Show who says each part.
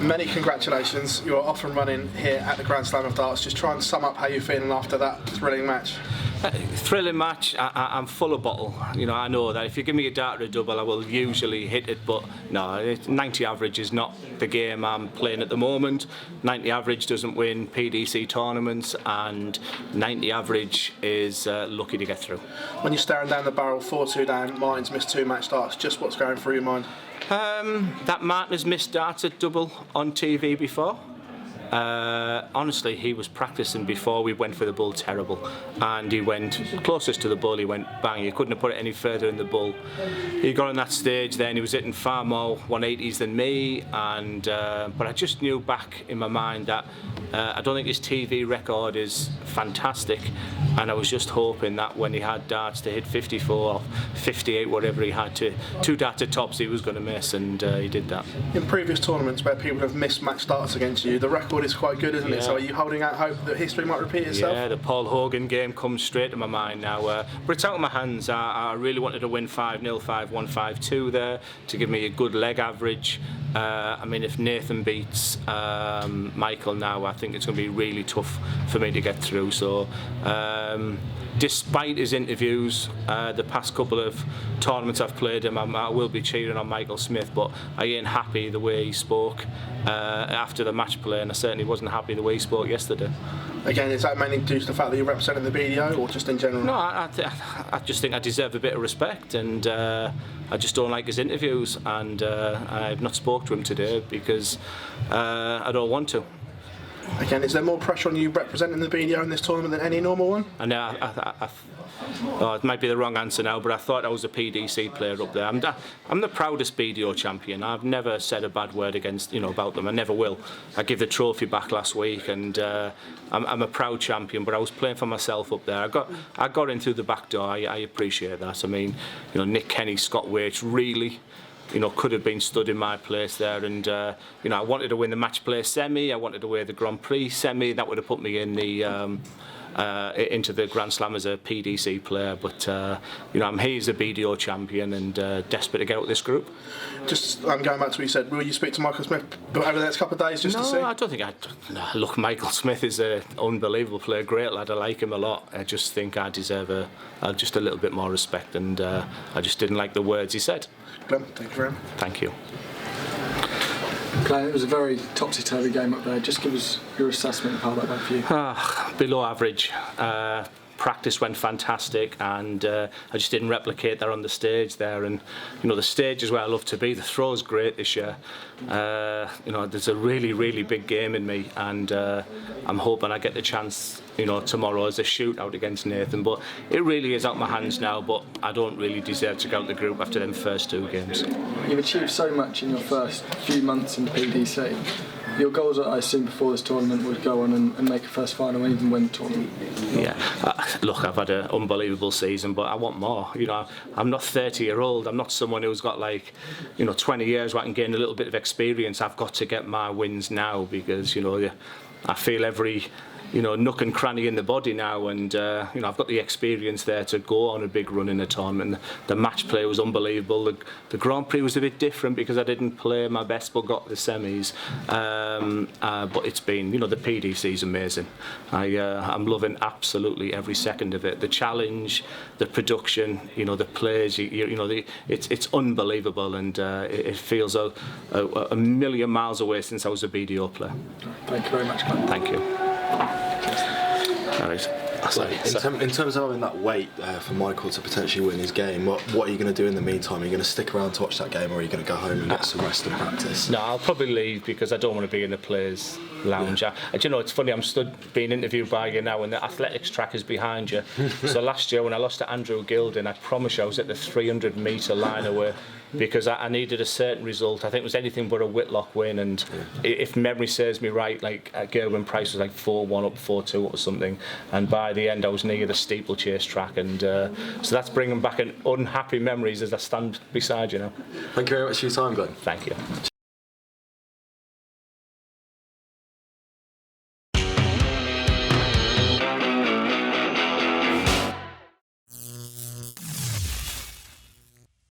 Speaker 1: Many congratulations. You're off and running here at the Grand Slam of Darts. Just try and sum up how you're feeling after that thrilling match.
Speaker 2: Thrilling match. I'm full of bottle. You know, I know that if you give me a dart or a double, I will usually hit it. But no, 90 average is not the game I'm playing at the moment. 90 average doesn't win PDC tournaments, and 90 average is lucky to get through. When
Speaker 1: you're staring down the barrel, 4-2 down, Martin's missed 2 match darts. Just what's going through your mind?
Speaker 2: That Martin has missed darts at double on TV before. Honestly, he was practicing before we went for the bull terrible, and he went closest to the bull. He went bang. He couldn't have put it any further in the bull. He got on that stage then. He was hitting far more 180s than me, and but I just knew back in my mind that I don't think his TV record is fantastic, and I was just hoping that when he had darts to hit 54 or 58, whatever he had to 2 darts at tops, he was going to miss, and he did that.
Speaker 1: In previous tournaments where people have missed match darts against you, the record is quite good, isn't it? So are you holding out hope that history might repeat itself?
Speaker 2: Yeah, the Paul Hogan game comes straight to my mind now. But it's out of my hands. I really wanted to win 5-0, 5-1, 5-2 there to give me a good leg average. I mean, if Nathan beats Michael now, I think it's going to be really tough for me to get through. So despite his interviews, the past couple of tournaments I've played him, I will be cheering on Michael Smith, but I ain't happy the way he spoke after the match play, and I certainly wasn't happy the way he spoke yesterday.
Speaker 1: Again, is that mainly due to the fact that you're representing the BDO, or just in general?
Speaker 2: No, I just think I deserve a bit of respect, and I just don't like his interviews, and I've not spoke to him today because I don't want to.
Speaker 1: Again, is there more pressure on you representing the BDO in this tournament than any normal one?
Speaker 2: I know. It might be the wrong answer now, but I thought I was a PDC player up there. I'm the proudest BDO champion. I've never said a bad word against, about them. I never will. I gave the trophy back last week, and I'm a proud champion. But I was playing for myself up there. I got in through the back door. I appreciate that. I mean, Nick Kenny, Scott Waite, really. Could have been stood in my place there, and I wanted to win the match play semi. I wanted to win the Grand Prix semi. That would have put me in the into the Grand Slam as a PDC player. But I'm here as a BDO champion and desperate to get out of this group.
Speaker 1: Just going back to what you said, will you speak to Michael Smith over the next couple of days just to see?
Speaker 2: No, I don't think look, Michael Smith is an unbelievable player, great lad. I like him a lot. I just think I deserve just a little bit more respect, and I just didn't like the words he said.
Speaker 1: Glenn, thank you very much.
Speaker 2: Thank you.
Speaker 3: Glenn, it was a very topsy-turvy game up there. Just give us your assessment of how that went for you.
Speaker 2: Below average. Practice went fantastic, and I just didn't replicate that on the stage there. And the stage is where I love to be. The throw's great this year. There's a really, really big game in me, and I'm hoping I get the chance, tomorrow as a shootout against Nathan. But it really is out of my hands now. But I don't really deserve to go out the group after them first 2 games.
Speaker 3: You've achieved so much in your first few months in the PDC. Your goals, I assume, before this tournament would go on and make a first final and even win the tournament.
Speaker 2: Yeah, look, I've had an unbelievable season, but I want more. I'm not 30-year-old. I'm not someone who's got 20 years where I can gain a little bit of experience. I've got to get my wins now because I feel every nook and cranny in the body now, and I've got the experience there to go on a big run in the tournament. The match play was unbelievable. The Grand Prix was a bit different because I didn't play my best but got the semis. But it's been, the PDC is amazing. I'm loving absolutely every second of it. The challenge, the production, the plays, it's unbelievable, and it feels a million miles away since I was a BDO player.
Speaker 3: Thank you very much, Glenn.
Speaker 2: Thank you.
Speaker 4: In terms of having that weight for Michael to potentially win his game, what are you going to do in the meantime? Are you going to stick around to watch that game, or are you going to go home and get some rest and practice?
Speaker 2: No, I'll probably leave because I don't want to be in the players' lounge. Yeah. It's funny, I'm stood being interviewed by you now and the athletics track is behind you. So last year when I lost to Andrew Gilding, I promise you I was at the 300 metre line away because I needed a certain result. I think it was anything but a Whitlock win, and if memory serves me right, Gerwin Price was 4-1 up, 4-2 or something, and by the end I was near the steeplechase track, and so that's bringing back an unhappy memories as I stand beside you now.
Speaker 4: Thank you very much for your time, Glenn.
Speaker 2: Thank you.